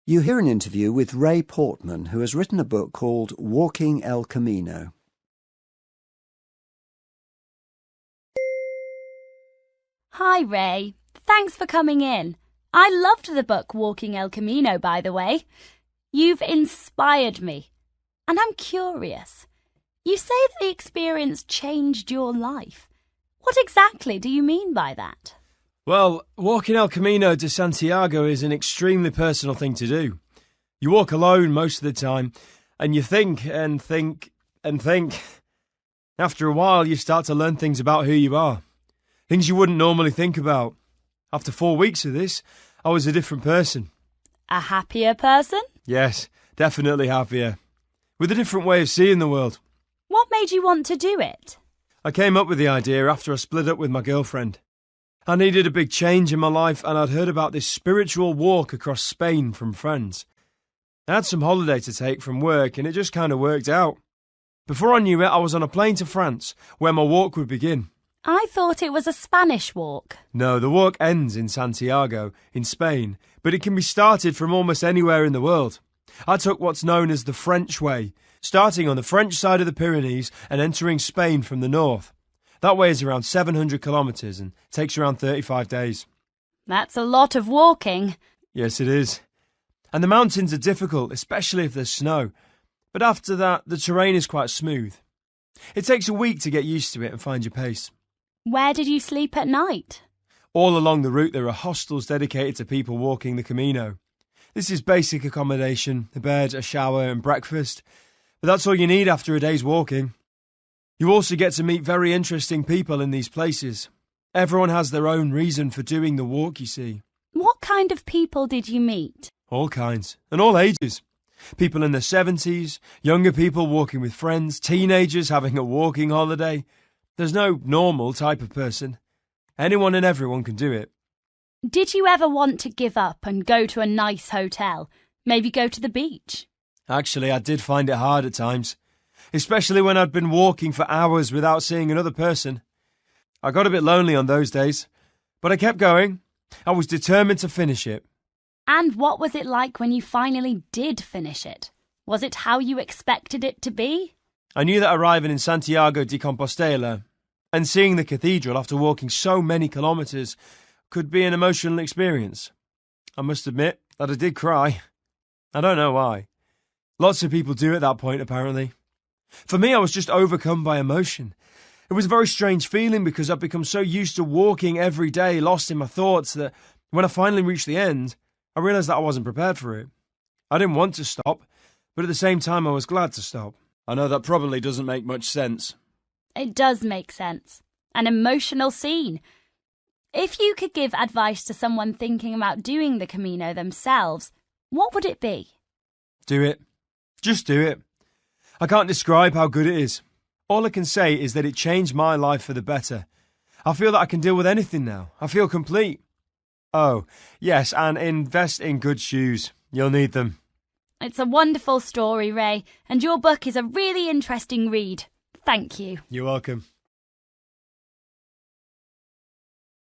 You hear an interview with Ray Portman, who has written a book called Walking El Camino. Hi, Ray. Thanks for coming in. I loved the book Walking El Camino, by the way. You've inspired me. And I'm curious. You say that the experience changed your life. What exactly do you mean by that? Well, walking El Camino de Santiago is an extremely personal thing to do. You walk alone most of the time, and you think and think and think. After a while, you start to learn things about who you are. Things you wouldn't normally think about. After 4 weeks of this, I was a different person. A happier person? Yes, definitely happier. With a different way of seeing the world. What made you want to do it? I came up with the idea after I split up with my girlfriend. I needed a big change in my life, and I'd heard about this spiritual walk across Spain from friends. I had some holiday to take from work, and it just kind of worked out. Before I knew it, I was on a plane to France, where my walk would begin. I thought it was a Spanish walk. No, the walk ends in Santiago, in Spain, but it can be started from almost anywhere in the world. I took what's known as the French way, starting on the French side of the Pyrenees and entering Spain from the north. That way is around 700 kilometres and takes around 35 days. That's a lot of walking. Yes, it is. And the mountains are difficult, especially if there's snow. But after that, the terrain is quite smooth. It takes a week to get used to it and find your pace. Where did you sleep at night? All along the route there are hostels dedicated to people walking the Camino. This is basic accommodation, a bed, a shower and breakfast. But that's all you need after a day's walking. You also get to meet very interesting people in these places. Everyone has their own reason for doing the walk, you see. What kind of people did you meet? All kinds, and all ages. People in their 70s, younger people walking with friends, teenagers having a walking holiday. There's no normal type of person. Anyone and everyone can do it. Did you ever want to give up and go to a nice hotel? Maybe go to the beach? Actually, I did find it hard at times. Especially when I'd been walking for hours without seeing another person. I got a bit lonely on those days, but I kept going. I was determined to finish it. And what was it like when you finally did finish it? Was it how you expected it to be? I knew that arriving in Santiago de Compostela and seeing the cathedral after walking so many kilometres could be an emotional experience. I must admit that I did cry. I don't know why. Lots of people do at that point, apparently. For me, I was just overcome by emotion. It was a very strange feeling because I'd become so used to walking every day, lost in my thoughts, that when I finally reached the end, I realised that I wasn't prepared for it. I didn't want to stop, but at the same time I was glad to stop. I know that probably doesn't make much sense. It does make sense. An emotional scene. If you could give advice to someone thinking about doing the Camino themselves, what would it be? Do it. Just do it. I can't describe how good it is. All I can say is that it changed my life for the better. I feel that I can deal with anything now. I feel complete. Oh, yes, and invest in good shoes. You'll need them. It's a wonderful story, Ray, and your book is a really interesting read. Thank you. You're welcome.